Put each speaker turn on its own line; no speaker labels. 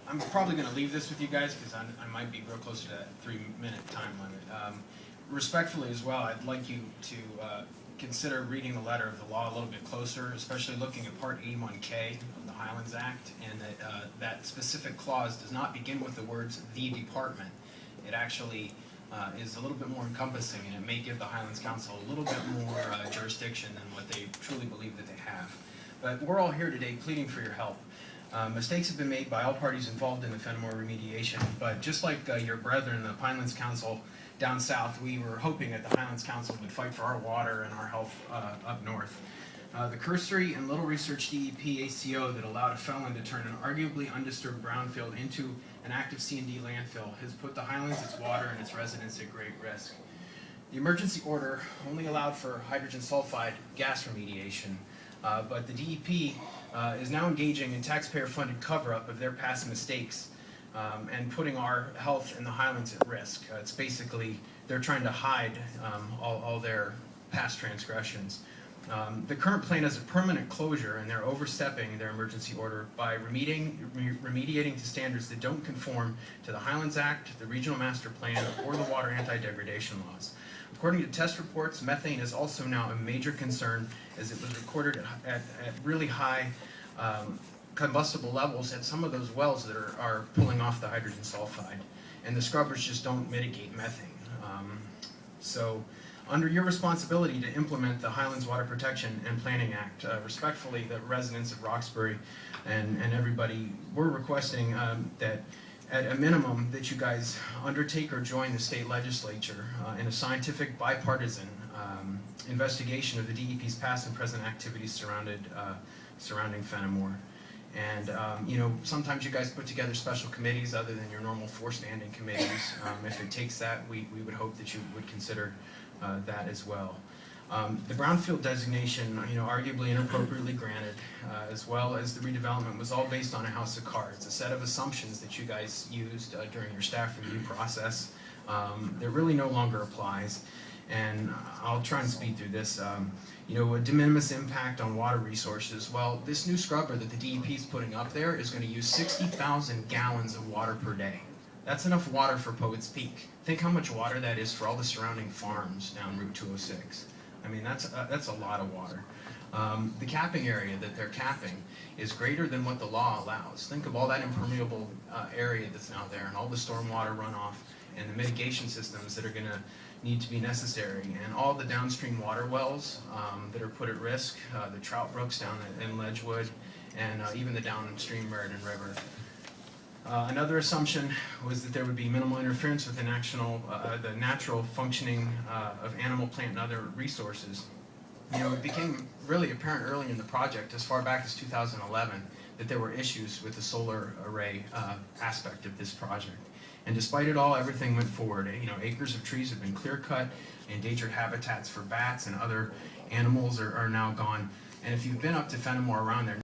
I'm probably going to leave this with you guys because I might be real close to that 3-minute time limit. Respectfully as well, I'd like you to consider reading the letter of the law a little bit closer, especially looking at Part 81K of the Highlands Act, and that that specific clause does not begin with the words "the department." It actually is a little bit more encompassing, and it may give the Highlands Council a little bit more jurisdiction than what they truly believe that they have. But we're all here today pleading for your help. Mistakes have been made by all parties involved in the Fenimore remediation, but just like your brethren, the Highlands Council down south, we were hoping that the Highlands Council would fight for our water and our health up north. The cursory and little researched DEP ACO that allowed a felon to turn an arguably undisturbed brownfield into an active C&D landfill has put the Highlands, its water, and its residents at great risk. The emergency order only allowed for hydrogen sulfide gas remediation, but the DEP is now engaging in taxpayer-funded cover-up of their past mistakes and putting our health in the Highlands at risk. It's basically, they're trying to hide all their past transgressions. The current plan is a permanent closure, and they're overstepping their emergency order by remediating to standards that don't conform to the Highlands Act, the Regional Master Plan, or the water anti-degradation laws. According to test reports, methane is also now a major concern, as it was recorded at really high combustible levels at some of those wells that are pulling off the hydrogen sulfide, and the scrubbers just don't mitigate methane. So under your responsibility to implement the Highlands Water Protection and Planning Act, respectfully, the residents of Roxbury and everybody, we're requesting that at a minimum that you guys undertake or join the state legislature in a scientific bipartisan investigation of the DEP's past and present activities surrounding Fenimore. And you know, sometimes you guys put together special committees other than your normal 4 standing committees. If it takes that, we would hope that you would consider that as well. The brownfield designation, you know, arguably inappropriately granted, as well as the redevelopment, was all based on a house of cards, a set of assumptions that you guys used during your staff review process that really no longer applies. And I'll try and speed through this. You know, a de minimis impact on water resources. Well, this new scrubber that the DEP is putting up there is going to use 60,000 gallons of water per day. That's enough water for Poets Peak. Think how much water that is for all the surrounding farms down Route 206. I mean, that's a lot of water. The capping area that they're capping is greater than what the law allows. Think of all that impermeable area that's out there and all the stormwater runoff and the mitigation systems that are going to need to be necessary, and all the downstream water wells that are put at risk, the trout brooks down in Ledgewood, and even the downstream Meriden River. Another assumption was that there would be minimal interference with the natural functioning of animal, plant, and other resources. You know, it became really apparent early in the project, as far back as 2011, that there were issues with the solar array aspect of this project. And despite it all, everything went forward. You know, acres of trees have been clear-cut, endangered habitats for bats and other animals are now gone. And if you've been up to Fenimore around there,